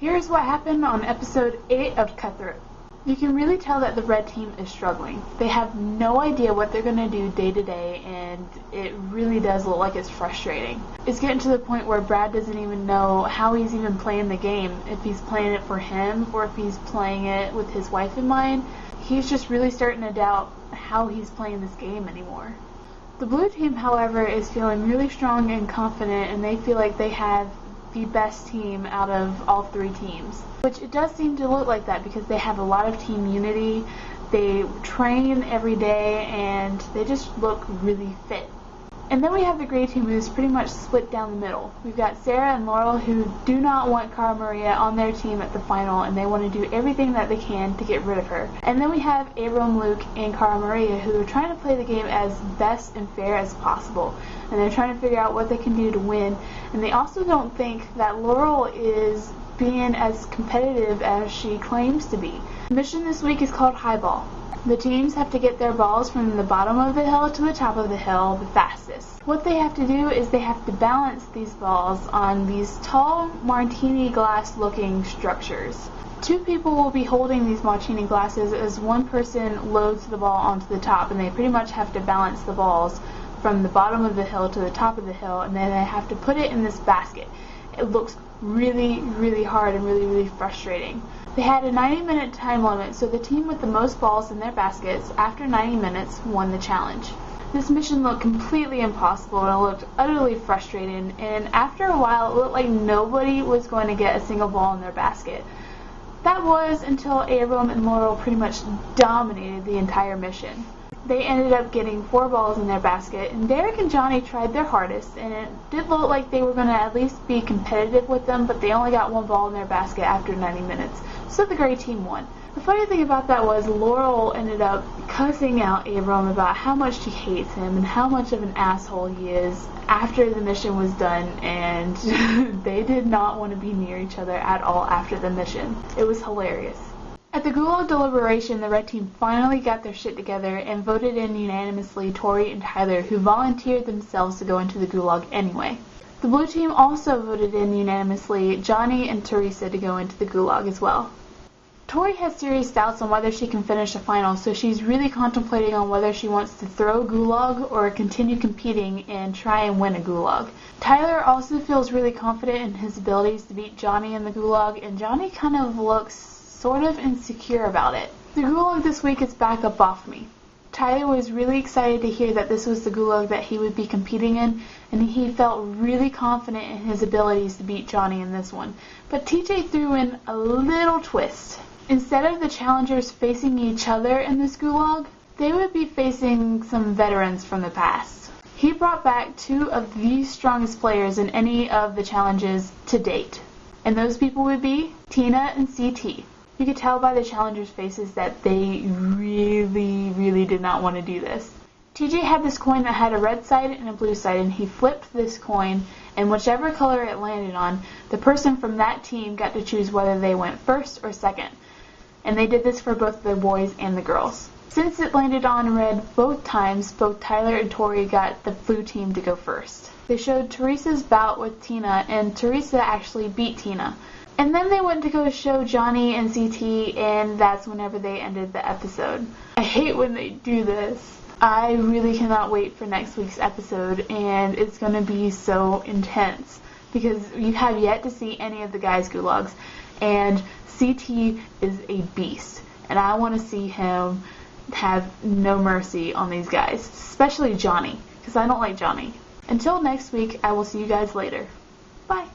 Here's what happened on episode 8 of Cutthroat. You can really tell that the red team is struggling. They have no idea what they're going to do day to day, and it really does look like it's frustrating. It's getting to the point where Brad doesn't even know how he's even playing the game, if he's playing it for him or if he's playing it with his wife in mind. He's just really starting to doubt how he's playing this game anymore. The blue team, however, is feeling really strong and confident, and they feel like they have the best team out of all three teams. Which it does seem to look like that because they have a lot of team unity, they train every day, and they just look really fit. And then we have the gray team, who's pretty much split down the middle. We've got Sarah and Laurel, who do not want Cara Maria on their team at the final, and they want to do everything that they can to get rid of her. And then we have Abram, Luke, and Cara Maria, who are trying to play the game as best and fair as possible. And they're trying to figure out what they can do to win. And they also don't think that Laurel is being as competitive as she claims to be. The mission this week is called Highball. The teams have to get their balls from the bottom of the hill to the top of the hill the fastest. What they have to do is they have to balance these balls on these tall martini glass looking structures. Two people will be holding these martini glasses as one person loads the ball onto the top, and they pretty much have to balance the balls from the bottom of the hill to the top of the hill, and then they have to put it in this basket. It looks really, really hard and really, really frustrating. They had a 90-minute time limit, so the team with the most balls in their baskets after 90 minutes won the challenge. This mission looked completely impossible, and it looked utterly frustrating, and after a while it looked like nobody was going to get a single ball in their basket. That was until Abram and Laurel pretty much dominated the entire mission. They ended up getting 4 balls in their basket, and Derek and Johnny tried their hardest, and it did look like they were going to at least be competitive with them, but they only got 1 ball in their basket after 90 minutes, so the gray team won. The funny thing about that was Laurel ended up cussing out Abram about how much she hates him and how much of an asshole he is after the mission was done, and they did not want to be near each other at all after the mission. It was hilarious. At the Gulag deliberation, the red team finally got their shit together and voted in unanimously Tori and Tyler, who volunteered themselves to go into the Gulag anyway. The blue team also voted in unanimously Johnny and Teresa to go into the Gulag as well. Tori has serious doubts on whether she can finish the final, so she's really contemplating on whether she wants to throw Gulag or continue competing and try and win a Gulag. Tyler also feels really confident in his abilities to beat Johnny in the Gulag, and Johnny kind of looks sort of insecure about it. The Gulag this week is back up off me. Tyler was really excited to hear that this was the Gulag that he would be competing in, and he felt really confident in his abilities to beat Johnny in this one. But TJ threw in a little twist. Instead of the challengers facing each other in this Gulag, they would be facing some veterans from the past. He brought back 2 of the strongest players in any of the challenges to date, and those people would be Tina and CT. You could tell by the challengers' faces that they really, really did not want to do this. TJ had this coin that had a red side and a blue side, and he flipped this coin, and whichever color it landed on, the person from that team got to choose whether they went first or second. And they did this for both the boys and the girls. Since it landed on red both times, both Tyler and Tori got the blue team to go first. They showed Teresa's bout with Tina, and Teresa actually beat Tina. And then they went to go show Johnny and CT, and that's whenever they ended the episode. I hate when they do this. I really cannot wait for next week's episode, and it's going to be so intense because you have yet to see any of the guys' gulags, and CT is a beast, and I want to see him have no mercy on these guys, especially Johnny, because I don't like Johnny. Until next week, I will see you guys later. Bye.